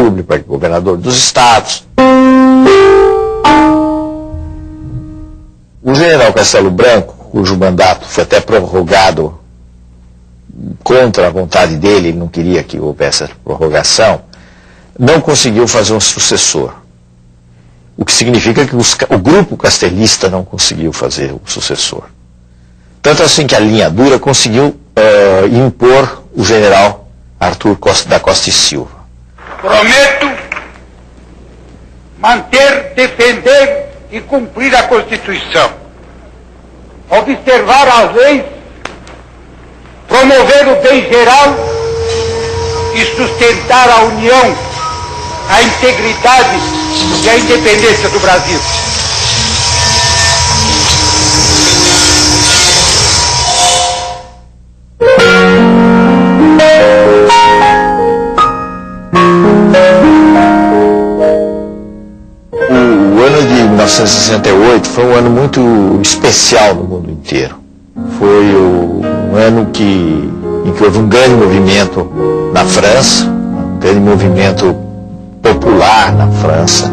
República, governador dos estados. O general Castelo Branco, cujo mandato foi até prorrogado contra a vontade dele, ele não queria que houvesse essa prorrogação, não conseguiu fazer um sucessor. O que significa que o grupo castelista não conseguiu fazer o sucessor. Tanto assim que a linha dura conseguiu impor o general Arthur da Costa e Silva. Prometo manter, defender e cumprir a Constituição, observar as leis, promover o bem geral e sustentar a união, a integridade e a independência do Brasil. O ano de 1968 foi um ano muito especial no mundo inteiro. Foi um ano em que houve um grande movimento na França, um grande movimento popular na França,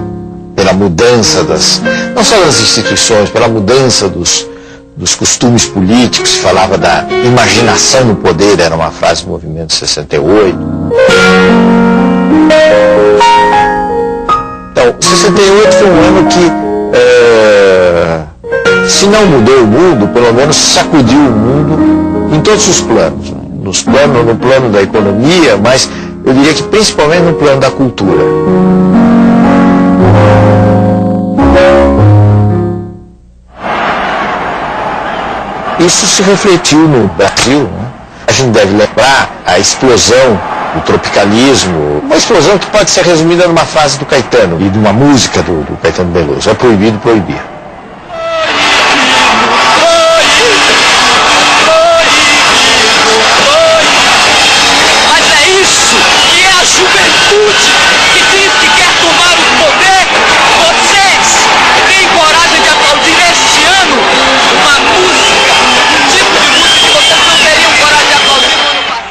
pela mudança não só das instituições, pela mudança dos costumes políticos. Se falava da imaginação no poder, era uma frase do movimento 68. Então, 68 foi um ano que, se não mudou o mundo, pelo menos sacudiu o mundo em todos os planos. Né? No plano da economia, mas eu diria que principalmente no plano da cultura. Isso se refletiu no Brasil. Né? A gente deve lembrar a explosão do tropicalismo, uma explosão que pode ser resumida numa frase do Caetano e de uma música do Caetano Veloso: é proibido proibir. Mas é isso que é a juventude que diz que quer tomar o poder. Vocês têm coragem de aplaudir este ano uma música, um tipo de música que vocês não teriam coragem de aplaudir no ano passado?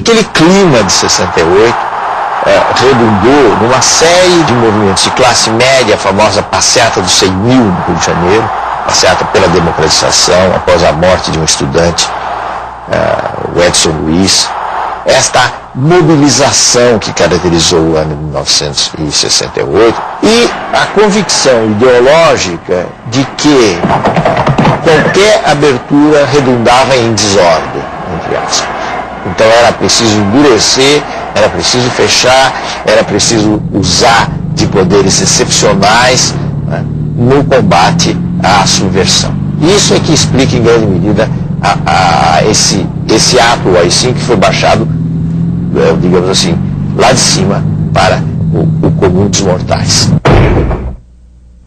Aquele clima de 68 redundou numa série de movimentos de classe média, a famosa passeata dos 100 mil no Rio de Janeiro, passeata pela democratização após a morte de um estudante, o Edson Luiz. Esta mobilização que caracterizou o ano de 1968 e a convicção ideológica de que qualquer abertura redundava em desordem, entre aspas. Então era preciso endurecer, era preciso fechar, era preciso usar de poderes excepcionais, né, no combate à subversão. Isso é que explica em grande medida esse ato, o AI-5, que foi baixado, digamos assim, lá de cima para o comum dos mortais.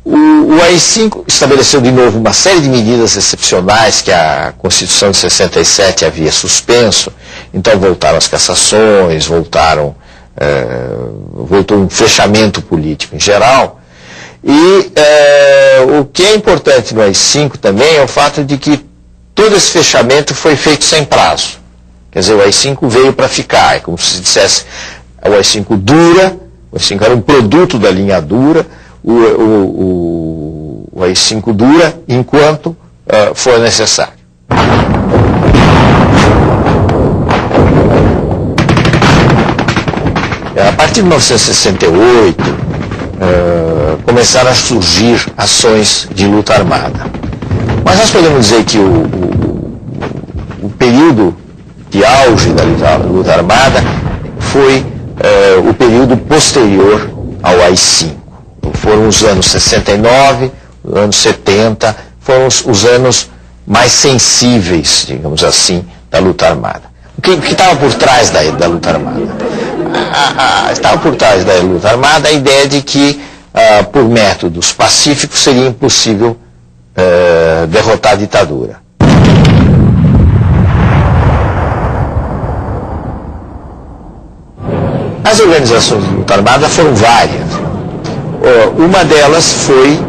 O AI-5 estabeleceu de novo uma série de medidas excepcionais que a Constituição de 67 havia suspenso. Então voltaram as cassações, voltou um fechamento político em geral. E o que é importante no AI-5 também é o fato de que todo esse fechamento foi feito sem prazo. Quer dizer, o AI-5 veio para ficar. É como se dissesse, o AI-5 dura, o AI-5 era um produto da linha dura, o AI-5 dura enquanto for necessário. A partir de 1968, começaram a surgir ações de luta armada. Mas nós podemos dizer que o período de auge da luta armada foi o período posterior ao AI-5. Foram os anos 69, os anos 70, foram os anos mais sensíveis, digamos assim, da luta armada. O que estava por trás da luta armada? Estava por trás da luta armada a ideia de que, por métodos pacíficos, seria impossível derrotar a ditadura. As organizações de luta armada foram várias. Uma delas foi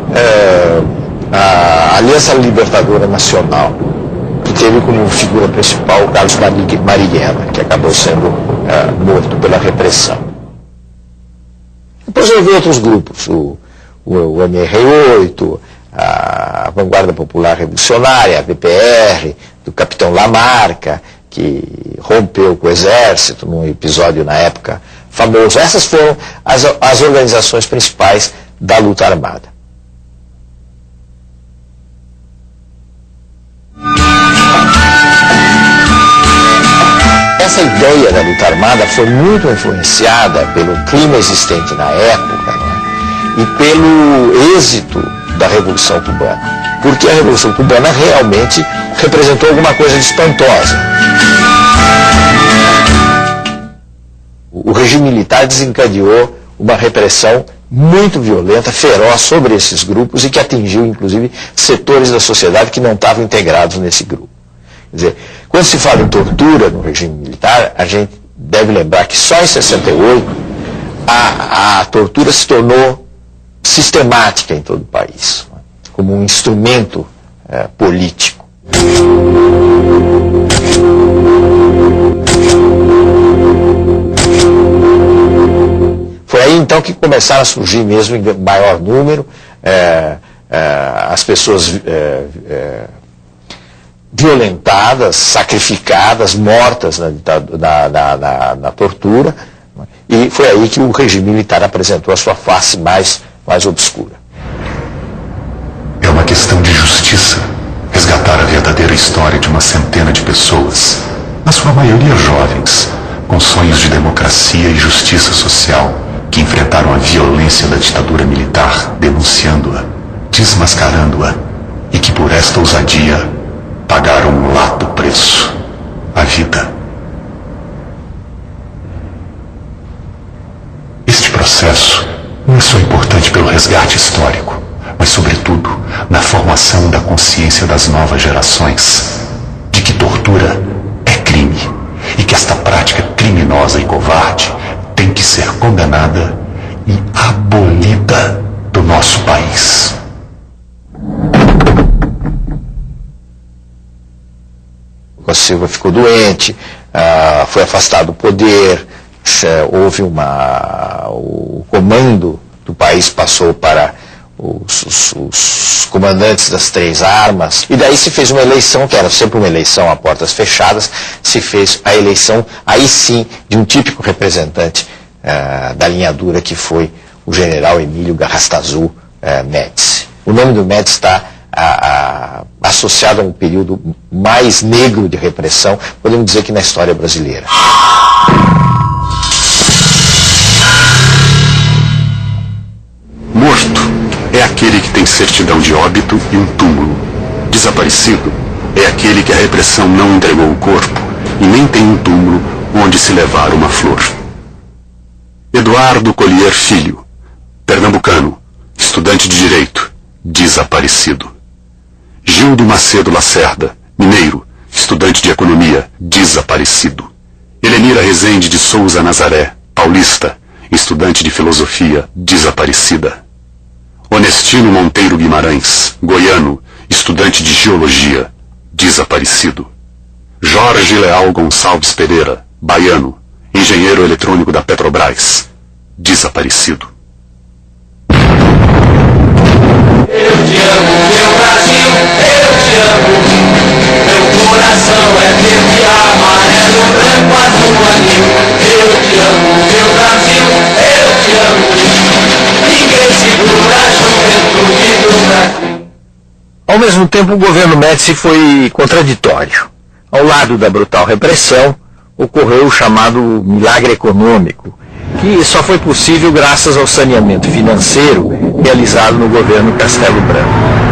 a Aliança Libertadora Nacional, que teve como figura principal o Carlos Marighella, que acabou sendo morto pela repressão. Depois houve outros grupos, o MR8, a Vanguarda Popular Revolucionária, a VPR, do capitão Lamarca, que rompeu com o exército num episódio na época famoso. Essas foram as organizações principais da luta armada. Essa ideia da luta armada foi muito influenciada pelo clima existente na época, né, e pelo êxito da Revolução Cubana. Porque a Revolução Cubana realmente representou alguma coisa de espantosa. O regime militar desencadeou uma repressão muito violenta, feroz sobre esses grupos e que atingiu, inclusive, setores da sociedade que não estavam integrados nesse grupo. Quer dizer, quando se fala em tortura no regime militar, a gente deve lembrar que só em 68 a tortura se tornou sistemática em todo o país, como um instrumento político. Foi aí então que começaram a surgir mesmo em maior número as pessoas violentadas, sacrificadas, mortas na tortura, e foi aí que o regime militar apresentou a sua face mais obscura. É uma questão de justiça resgatar a verdadeira história de uma centena de pessoas, na sua maioria jovens, com sonhos de democracia e justiça social, que enfrentaram a violência da ditadura militar, denunciando-a, desmascarando-a, e que por esta ousadia pagaram um alto preço, a vida. Este processo não é só importante pelo resgate histórico, mas sobretudo na formação da consciência das novas gerações, de que tortura é crime e que esta prática criminosa e covarde tem que ser condenada e abolida do nosso país. Costa Silva ficou doente, foi afastado do poder, houve o comando do país passou para os comandantes das três armas, e daí se fez uma eleição, que era sempre uma eleição a portas fechadas, se fez a eleição, aí sim, de um típico representante da linha dura, que foi o general Emílio Garrastazu Médici. O nome do Médici está associado a um período mais negro de repressão, podemos dizer que na história brasileira. Morto é aquele que tem certidão de óbito e um túmulo. Desaparecido é aquele que a repressão não entregou o corpo e nem tem um túmulo onde se levar uma flor. Eduardo Collier Filho, pernambucano, estudante de Direito, desaparecido. Gildo Macedo Lacerda, mineiro, estudante de Economia, desaparecido. Helenira Rezende de Souza Nazaré, paulista, estudante de Filosofia, desaparecida. Honestino Monteiro Guimarães, goiano, estudante de Geologia, desaparecido. Jorge Leal Gonçalves Pereira, baiano, engenheiro eletrônico da Petrobras, desaparecido. Eu te amo, meu Brasil, eu te amo. Meu coração é verde, amarelo, branco, azul, anil. Eu te amo, meu Brasil, eu te amo. Ninguém segura a juventude do Brasil. Ao mesmo tempo, o governo Médici foi contraditório. Ao lado da brutal repressão, ocorreu o chamado milagre econômico, que só foi possível graças ao saneamento financeiro realizado no governo Castelo Branco.